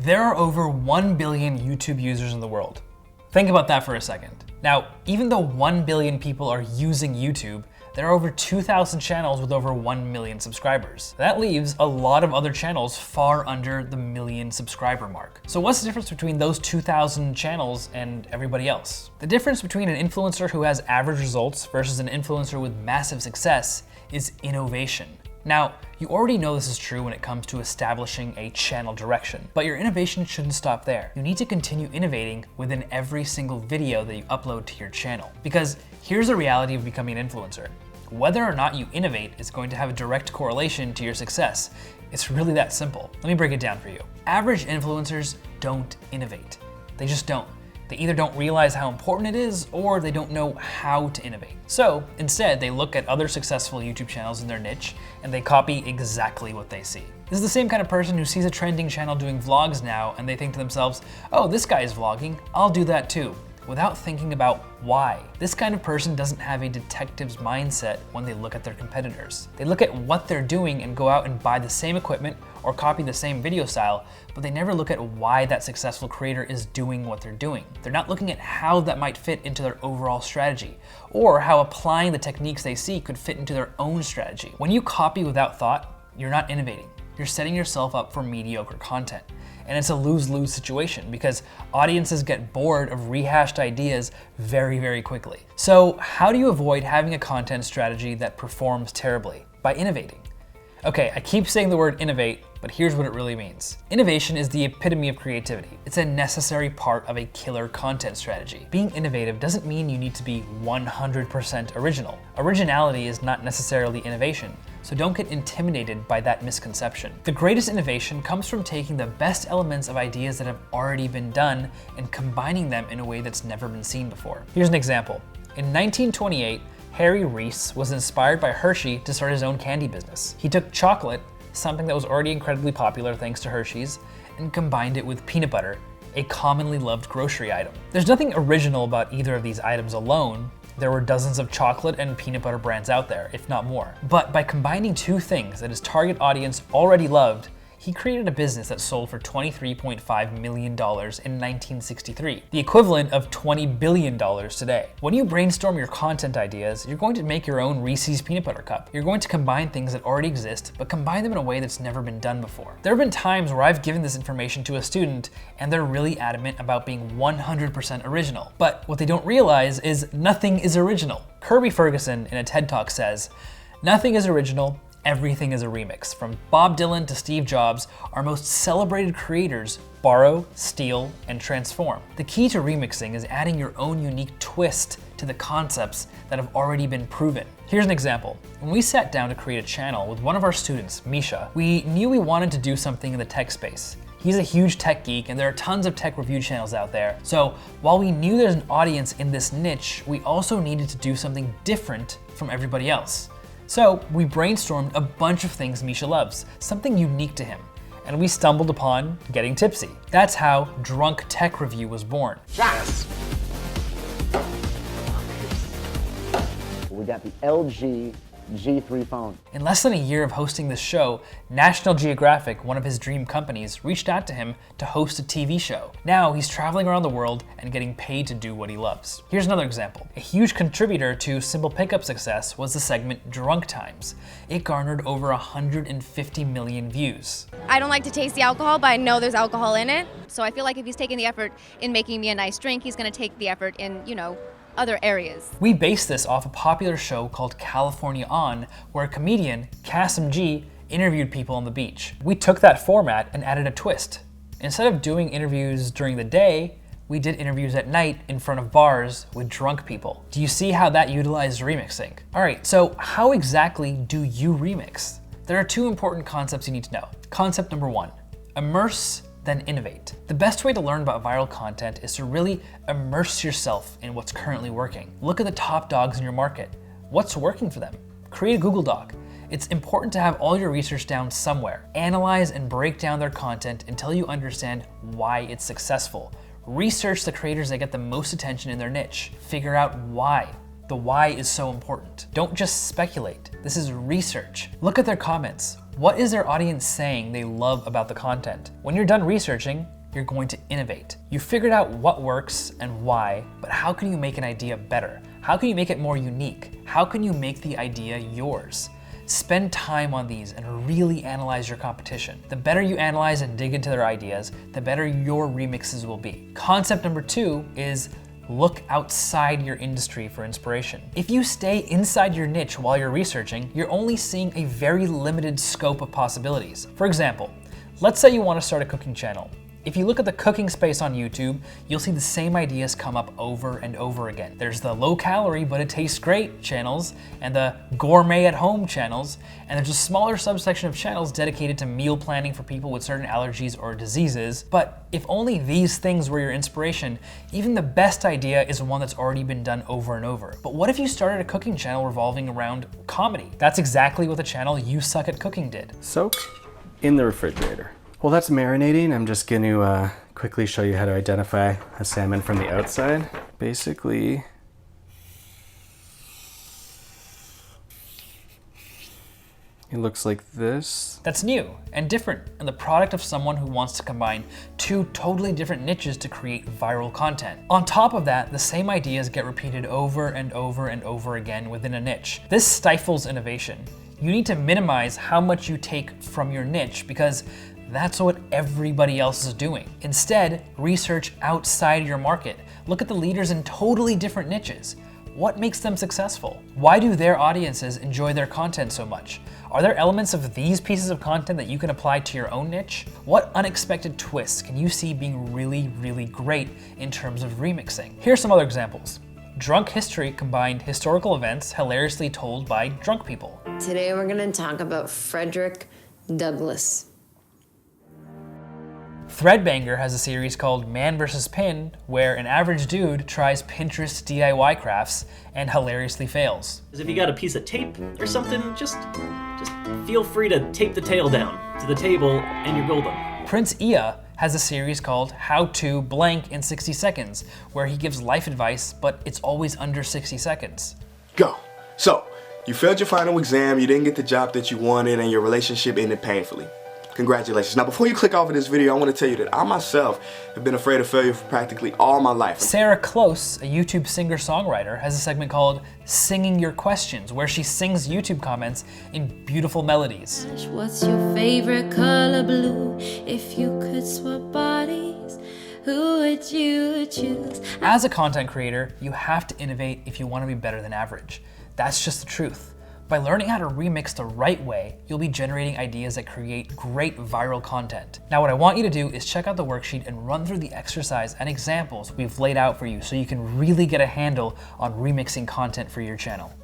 There are over 1 billion YouTube users in the world. Think about that for a second. Now, even though 1 billion people are using YouTube, there are over 2,000 channels with over 1 million subscribers. That leaves a lot of other channels far under the million subscriber mark. So what's the difference between those 2,000 channels and everybody else? The difference between an influencer who has average results versus an influencer with massive success is innovation. Now, you already know this is true when it comes to establishing a channel direction, but your innovation shouldn't stop there. You need to continue innovating within every single video that you upload to your channel. Because here's the reality of becoming an influencer. Whether or not you innovate is going to have a direct correlation to your success. It's really that simple. Let me break it down for you. Average influencers don't innovate. They just don't. They either don't realize how important it is or they don't know how to innovate. So instead, they look at other successful YouTube channels in their niche and they copy exactly what they see. This is the same kind of person who sees a trending channel doing vlogs now and they think to themselves, oh, this guy is vlogging, I'll do that too, without thinking about why. This kind of person doesn't have a detective's mindset when they look at their competitors. They look at what they're doing and go out and buy the same equipment or copy the same video style, but they never look at why that successful creator is doing what they're doing. They're not looking at how that might fit into their overall strategy, or how applying the techniques they see could fit into their own strategy. When you copy without thought, you're not innovating. You're setting yourself up for mediocre content. And it's a lose-lose situation because audiences get bored of rehashed ideas very, very quickly. So how do you avoid having a content strategy that performs terribly? By innovating. Okay, I keep saying the word innovate, but here's what it really means. Innovation is the epitome of creativity. It's a necessary part of a killer content strategy. Being innovative doesn't mean you need to be 100% original. Originality is not necessarily innovation, so don't get intimidated by that misconception. The greatest innovation comes from taking the best elements of ideas that have already been done and combining them in a way that's never been seen before. Here's an example. In 1928, Harry Reese was inspired by Hershey to start his own candy business. He took chocolate, something that was already incredibly popular thanks to Hershey's, and combined it with peanut butter, a commonly loved grocery item. There's nothing original about either of these items alone. There were dozens of chocolate and peanut butter brands out there, if not more. But by combining two things that his target audience already loved, he created a business that sold for $23.5 million in 1963, the equivalent of $20 billion today. When you brainstorm your content ideas, you're going to make your own Reese's peanut butter cup. You're going to combine things that already exist, but combine them in a way that's never been done before. There have been times where I've given this information to a student and they're really adamant about being 100% original. But what they don't realize is nothing is original. Kirby Ferguson in a TED Talk says, "Nothing is original, everything is a remix. From Bob Dylan to Steve Jobs, our most celebrated creators borrow, steal, and transform." The key to remixing is adding your own unique twist to the concepts that have already been proven. Here's an example. When we sat down to create a channel with one of our students, Misha, we knew we wanted to do something in the tech space. He's a huge tech geek and there are tons of tech review channels out there. So while we knew there's an audience in this niche, we also needed to do something different from everybody else. So we brainstormed a bunch of things Misha loves, something unique to him, and we stumbled upon getting tipsy. That's how Drunk Tech Review was born. Yes. We got the LG G3 phone. In less than a year of hosting this show, National Geographic, one of his dream companies, reached out to him to host a TV show. Now he's traveling around the world and getting paid to do what he loves. Here's another example. A huge contributor to Simple Pickup success was the segment Drunk Times. It garnered over 150 million views. I don't like to taste the alcohol, but I know there's alcohol in it. So I feel like if he's taking the effort in making me a nice drink, he's gonna take the effort in, other areas. We based this off a popular show called California On, where a comedian, Kasim G, interviewed people on the beach. We took that format and added a twist. Instead of doing interviews during the day, we did interviews at night in front of bars with drunk people. Do you see how that utilized remixing? All right, so how exactly do you remix? There are two important concepts you need to know. Concept number one, immerse, then innovate. The best way to learn about viral content is to really immerse yourself in what's currently working. Look at the top dogs in your market. What's working for them? Create a Google Doc. It's important to have all your research down somewhere. Analyze and break down their content until you understand why it's successful. Research the creators that get the most attention in their niche. Figure out why. The why is so important. Don't just speculate. This is research. Look at their comments. What is their audience saying they love about the content? When you're done researching, you're going to innovate. You figured out what works and why, but how can you make an idea better? How can you make it more unique? How can you make the idea yours? Spend time on these and really analyze your competition. The better you analyze and dig into their ideas, the better your remixes will be. Concept number 2 is look outside your industry for inspiration. If you stay inside your niche while you're researching, you're only seeing a very limited scope of possibilities. For example, let's say you want to start a cooking channel. If you look at the cooking space on YouTube, you'll see the same ideas come up over and over again. There's the low calorie but it tastes great channels, and the gourmet at home channels, and there's a smaller subsection of channels dedicated to meal planning for people with certain allergies or diseases. But if only these things were your inspiration, even the best idea is one that's already been done over and over. But what if you started a cooking channel revolving around comedy? That's exactly what the channel You Suck at Cooking did. Soak in the refrigerator. While that's marinating, I'm just going to quickly show you how to identify a salmon from the outside. Basically, it looks like this. That's new and different, and the product of someone who wants to combine 2 totally different niches to create viral content. On top of that, the same ideas get repeated over and over and over again within a niche. This stifles innovation. You need to minimize how much you take from your niche because that's what everybody else is doing. Instead, research outside your market. Look at the leaders in totally different niches. What makes them successful? Why do their audiences enjoy their content so much? Are there elements of these pieces of content that you can apply to your own niche? What unexpected twists can you see being really, really great in terms of remixing? Here's some other examples. Drunk History combined historical events hilariously told by drunk people. Today we're gonna talk about Frederick Douglass. Threadbanger has a series called Man vs. Pin, where an average dude tries Pinterest DIY crafts and hilariously fails. If you got a piece of tape or something, just feel free to tape the tail down to the table and you're golden. Prince Ia has a series called How to Blank in 60 Seconds, where he gives life advice, but it's always under 60 seconds. Go. So, you failed your final exam, you didn't get the job that you wanted, and your relationship ended painfully. Congratulations. Now, before you click off of this video, I want to tell you that I myself have been afraid of failure for practically all my life. Sarah Close, a YouTube singer-songwriter, has a segment called Singing Your Questions, where she sings YouTube comments in beautiful melodies. What's your favorite color blue? If you could swap bodies, who would you choose? As a content creator, you have to innovate if you want to be better than average. That's just the truth. By learning how to remix the right way, you'll be generating ideas that create great viral content. Now, what I want you to do is check out the worksheet and run through the exercise and examples we've laid out for you so you can really get a handle on remixing content for your channel.